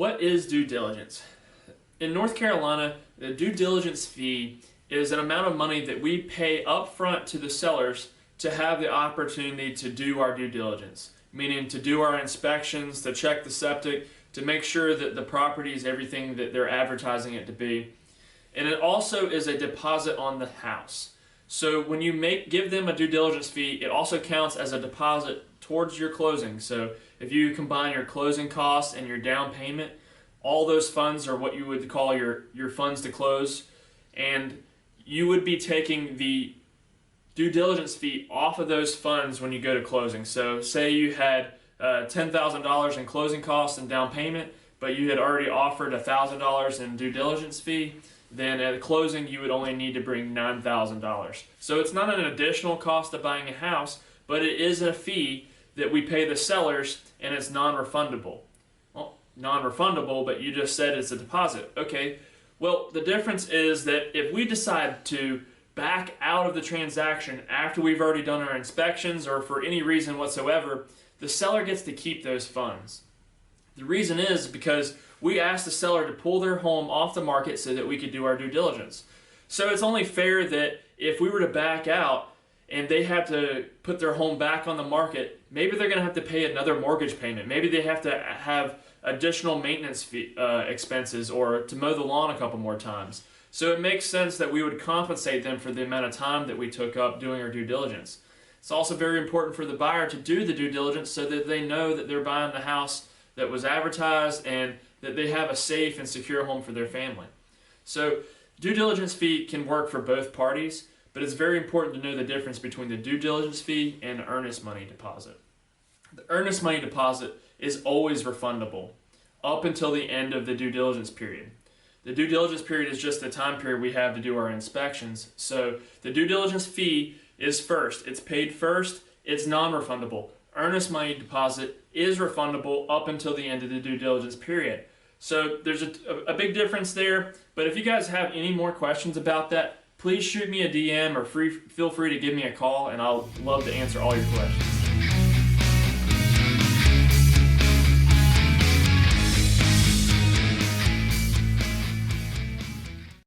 What is due diligence? In North Carolina, the due diligence fee is an amount of money that we pay upfront to the sellers to have the opportunity to do our due diligence, meaning to do our inspections, to check the septic, to make sure that the property is everything that they're advertising it to be. And it also is a deposit on the house. So when you give them a due diligence fee, it also counts as a deposit towards your closing. So if you combine your closing costs and your down payment, all those funds are what you would call your funds to close, and you would be taking the due diligence fee off of those funds when you go to closing. So say you had $10,000 in closing costs and down payment, but you had already offered $1,000 in due diligence fee, then at closing you would only need to bring $9,000. So it's not an additional cost of buying a house, but it is a fee that we pay the sellers, and it's non-refundable. Well, non-refundable, but you just said it's a deposit. Okay, well, the difference is that if we decide to back out of the transaction after we've already done our inspections or for any reason whatsoever, the seller gets to keep those funds. The reason is because we asked the seller to pull their home off the market so that we could do our due diligence. So it's only fair that if we were to back out and they have to put their home back on the market, maybe they're going to have to pay another mortgage payment. Maybe they have to have additional maintenance fee, expenses, or to mow the lawn a couple more times. So it makes sense that we would compensate them for the amount of time that we took up doing our due diligence. It's also very important for the buyer to do the due diligence so that they know that they're buying the house that was advertised and that they have a safe and secure home for their family. So due diligence fee can work for both parties, but it's very important to know the difference between the due diligence fee and the earnest money deposit. The earnest money deposit is always refundable up until the end of the due diligence period. The due diligence period is just the time period we have to do our inspections. So the due diligence fee is first. It's paid first. It's non-refundable. Earnest money deposit is refundable up until the end of the due diligence period. So there's a big difference there, but if you guys have any more questions about that, please shoot me a DM or feel free to give me a call, and I'll love to answer all your questions.